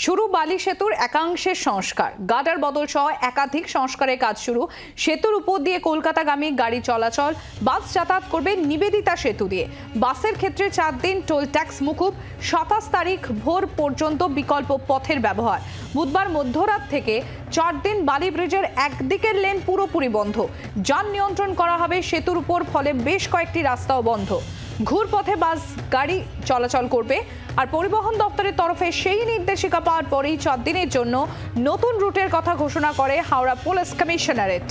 শুরু বালি সেতুর একাংশের সংস্কার, গার্ডার বদল সহ একাধিক সংস্কারের কাজ শুরু। সেতুর উপর দিয়ে কলকাতাগামী গাড়ি চলাচল, বাস যাতায়াত করবে নিবেদিতা সেতু দিয়ে। বাসের ক্ষেত্রে 4 দিন টোল ট্যাক্স মুকুব, 27 তারিখ ভোর পর্যন্ত বিকল্প পথের ব্যবহার। বুধবার মধ্যরাত থেকে 4 দিন বালি ব্রিজের একদিকের লেন পুরোপুরি বন্ধ, যান নিয়ন্ত্রণ করা হবে সেতুর উপর, ফলে বেশ কয়েকটি রাস্তাও বন্ধ। ঘুরপথে বাস গাড়ি চলাচল করবে। আর পরিবহন দপ্তরের তরফে সেই নির্দেশিকা পাওয়ার পরেই 4 দিনের জন্য নতুন রুটের কথা ঘোষণা করে হাওড়া পুলিশ কমিশনারেট।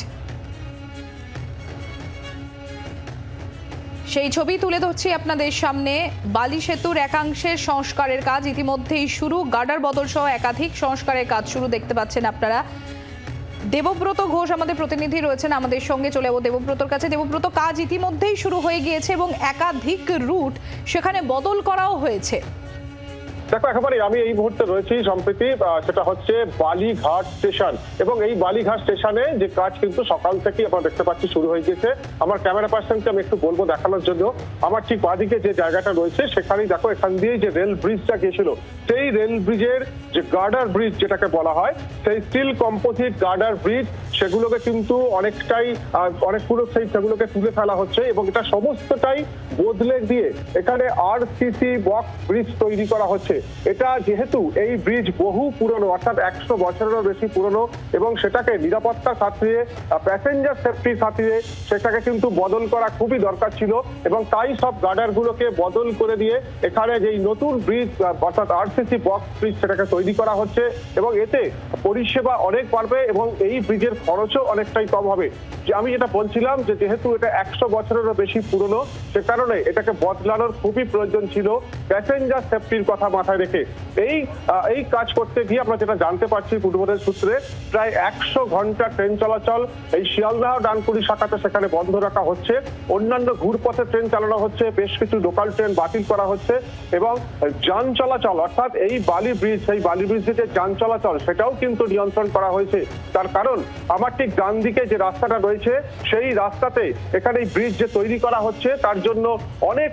সেই ছবি তুলে ধরছি আপনাদের সামনে। বালি সেতুর একাংশের সংস্কারের কাজ ইতিমধ্যেই শুরু, গার্ডার বদল সহ একাধিক সংস্কারের কাজ শুরু দেখতে পাচ্ছেন আপনারা। দেবব্রত ঘোষ আমাদের প্রতিনিধি রয়েছেন আমাদের সঙ্গে, চলে যাবো দেবব্রতর কাছে। দেবব্রত, কাজ ইতিমধ্যেই শুরু হয়ে গিয়েছে এবং একাধিক রুট সেখানে বদল করাও হয়েছে। দেখো, একেবারে আমি এই মুহূর্তে রয়েছি সম্প্রতি, সেটা হচ্ছে বালিঘাট স্টেশন, এবং এই বালিঘাট স্টেশনে যে কাজ কিন্তু সকাল থেকেই আমরা দেখতে পাচ্ছি শুরু হয়ে গেছে। আমার ক্যামেরা পার্সনকে আমি একটু বলবো দেখানোর জন্য। আমার ঠিক বাঁদিকে যে জায়গাটা রয়েছে সেখানেই দেখো, এখান দিয়ে যে রেল ব্রিজটা গিয়েছিল, সেই রেল ব্রিজের যে গার্ডার ব্রিজ যেটাকে বলা হয়, সেই স্টিল কম্পোজিট গার্ডার ব্রিজ, সেগুলোকে কিন্তু অনেকটাই অনেকগুলো সেগুলোকে তুলে ফেলা হচ্ছে এবং এটা সমস্তটাই বদলে দিয়ে এখানে আরসিসি বক্স ব্রিজ তৈরি করা হচ্ছে। এটা যেহেতু এই ব্রিজ বহু পুরনো, অর্থাৎ 100 বছরেরও বেশি পুরনো, এবং সেটাকে নিরাপত্তার খাতিরে, প্যাসেঞ্জার সেফটির খাতিরে সেটাকে কিন্তু বদল করা খুবই দরকার ছিল, এবং তাই সব গার্ডারগুলোকে বদল করে দিয়ে এখানে যেই নতুন ব্রিজ অর্থাৎ আরসিসি বক্স ব্রিজ সেটাকে তৈরি করা হচ্ছে, এবং এতে পরিষেবা অনেক বাড়বে এবং এই ব্রিজের খরচও অনেকটাই কম হবে। যে আমি যেটা বলছিলাম, যে যেহেতু এটা 100 বছরেরও বেশি পুরনো, সে কারণে এটাকে বদলানোর খুবই প্রয়োজন ছিল প্যাসেঞ্জার সেফটির কথা মাথায় রেখে। এই কাজ করতে গিয়ে আমরা যেটা জানতে পারছি পূর্বদের সূত্রে, প্রায় 100 ঘন্টা ট্রেন চলাচল এই শিয়ালদহ ডানকুনি শাখাতে সেখানে বন্ধ রাখা হচ্ছে। অন্যান্য ঘুরপথে ট্রেন চালানো হচ্ছে, বেশ কিছু লোকাল ট্রেন বাতিল করা হচ্ছে, এবং যান চলাচল অর্থাৎ এই বালি ব্রিজ, সেই বালি ব্রিজে যে যান চলাচল সেটাও কিন্তু নিয়ন্ত্রণ করা হয়েছে। তার কারণ আমার ঠিক ডান দিকে যে রাস্তাটা রয়েছে, সেই রাস্তাতে এখানে এই ব্রিজ যে তৈরি করা হচ্ছে তার জন্য অনেক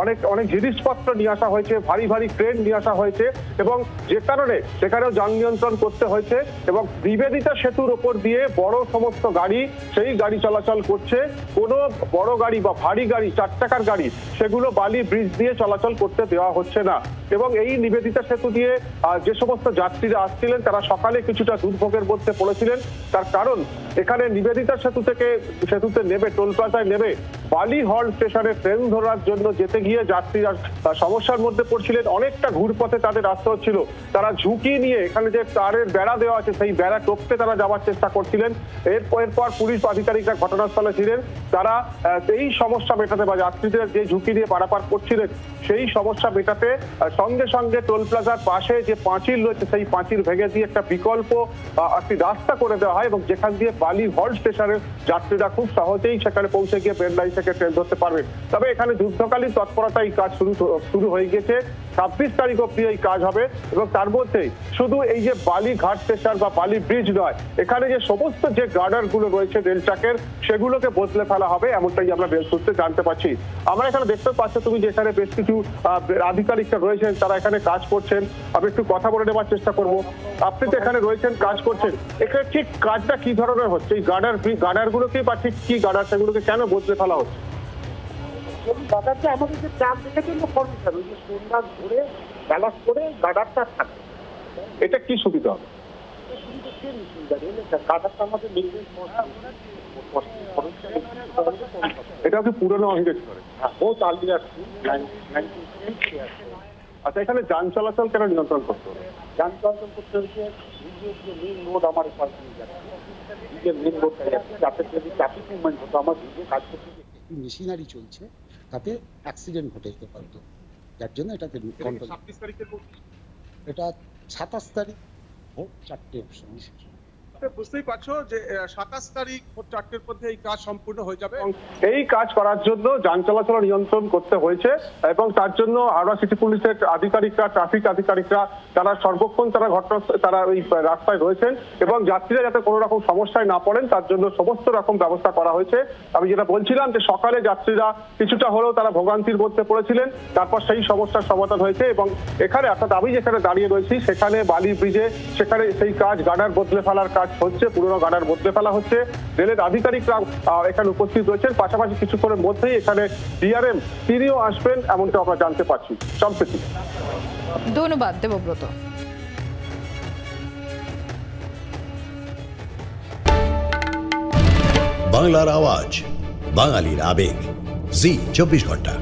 অনেক অনেক জিনিসপত্র নিয়ে আসা হয়েছে, ভারী ভারী ক্রেন নিয়ে আসা হয়েছে, এবং যে কারণে সেখানেও যান নিয়ন্ত্রণ করতে হয়েছে। এবং নিবেদিতা সেতুর ওপর দিয়ে বড় সমস্ত গাড়ি, সেই গাড়ি চলাচল করছে। কোনো বড় গাড়ি বা ভারী গাড়ি, 4 চাকার গাড়ি, সেগুলো বালি ব্রিজ দিয়ে চলাচল করতে দেওয়া হচ্ছে না। এবং এই নিবেদিতা সেতু দিয়ে যে সমস্ত যাত্রীরা আসছিলেন তারা সকালে কিছুটা দুর্ভোগের মধ্যে পড়েছিলেন। তার কারণ এখানে নিবেদিতা সেতুতে নেবে, টোল প্লাজায় নেবে বালি হল স্টেশনে ট্রেন ধরার জন্য যেতে গিয়ে যাত্রীরা সমস্যার মধ্যে পড়ছিলেন। অনেকটা ঘুরপথে তাদের আসতে হচ্ছিল। তারা ঝুঁকি নিয়ে এখানে যে তারের বেড়া দেওয়া আছে সেই বেড়া টপকে তারা যাওয়ার চেষ্টা করছিলেন। এরপর পুলিশ আধিকারিকরা ঘটনাস্থলে ছিলেন। তারা এই সমস্যা মেটাতে বা যাত্রীদের যে ঝুঁকি নিয়ে পারাপার করছিলেন সেই সমস্যা মেটাতে সঙ্গে সঙ্গে টোল প্লাজার পাশে যে পাঁচিল রয়েছে সেই পাঁচিল ভেঙে দিয়ে একটা বিকল্প একটি রাস্তা করে দেওয়া হয়, এবং যেখান দিয়ে বালি হল স্টেশনের যাত্রীরা খুব সহজেই সেখানে পৌঁছে গিয়ে বেড লাইন থেকে ট্রেন ধরতে পারবেন। তবে এখানে যুদ্ধকালীন তৎপরতা এই কাজ শুরু হয়ে গেছে। 26 তারিখ অব্দি এই কাজ হবে, এবং তার মধ্যে শুধু এই যে বালিঘাট স্টেশন বা বালি ব্রিজ নয়, এখানে যে সমস্ত যে গার্ডার গুলো রয়েছে রেল ট্র্যাকের, সেগুলোকে বদলে ফেলা হবে, এমনটাই আমরা রেল সূত্রে জানতে পারছি। আমরা এখানে দেখতে পাচ্ছি তুমি যে এখানে বেশ কিছু আধিকারিকরা রয়েছেন, তারা এখানে কাজ করছেন। আমি একটু কথা বলে নেওয়ার চেষ্টা করব। আপনি তো এখানে রয়েছেন, কাজ করছেন, এখানে ঠিক কাজটা কি ধরনের হচ্ছে? এই গার্ডার গুলোকে বা ঠিক কি গার্ডার, সেগুলোকে কেন বদলে ফেলা হচ্ছে? গার্ডারটা আমাদের যে ট্রাক দেখে জন্য ফর্মেশন, ওই যে সন্ধ্যা ঘুরে ব্যালান্স করে গার্ডারটা থাকে। এটা কি সুবিধা হবে? গার্ডারটা আমাদের এটা কি পুরনো অঙ্গেজ করে? হ্যাঁ, বহুত আর্লি আসছি। আচ্ছা, এখানে যান চলাচল কেন নিয়ন্ত্রণ করতে হবে? যান চলাচল করতে হচ্ছে নিজের যে মেন রোড আমার পাশে যাচ্ছে, নিজের মেন রোডটা যাচ্ছে, যাতে যদি ট্রাফিক মুভমেন্ট হতো, আমার নিজে কাজ করতে মেশিনারি চলছে, তাতে অ্যাক্সিডেন্ট ঘটে যেতে পারতো। যার জন্য এটাকে কন্ট্রোল। 26 তারিখের এটা 27 তারিখ ভোর 4টের সময়। মুহূর্তে বুঝতেই পারছো যে 27 তারিখ ভোর 4টের মধ্যে এই কাজ সম্পূর্ণ হয়ে যাবে। এই কাজ করার জন্য যান চলাচল নিয়ন্ত্রণ করতে হয়েছে এবং তার জন্য হাওড়া সিটি পুলিশের আধিকারিকরা, ট্রাফিক আধিকারিকরা তারা সর্বক্ষণ তারা ওই রাস্তায় রয়েছেন এবং যাত্রীরা যাতে কোনো রকম সমস্যায় না পড়েন তার জন্য সমস্ত রকম ব্যবস্থা করা হয়েছে। আমি যেটা বলছিলাম যে সকালে যাত্রীরা কিছুটা হলেও তারা ভোগান্তির মধ্যে পড়েছিলেন, তারপর সেই সমস্যার সমাধান হয়েছে এবং এখানে অর্থাৎ আমি যেখানে দাঁড়িয়ে রয়েছি সেখানে বালি ব্রিজে সেখানে সেই কাজ গার্ডার বদলে ফেলার কাজ হচ্ছে, পুরনো গার্ডার বদলে ফেলা হচ্ছে। রেলের আধিকারিকরা এখানে উপস্থিত রয়েছেন, পাশাপাশি কিছুক্ষণের মধ্যেই এখানে ডিআরএম তিনিও আসবেন এমনটা আমরা জানতে পারছি। সম্প্রীতি। ধন্যবাদ দেবব্রত। বাংলার আওয়াজ, বাঙালির আবেগ, জি 24 ঘন্টা।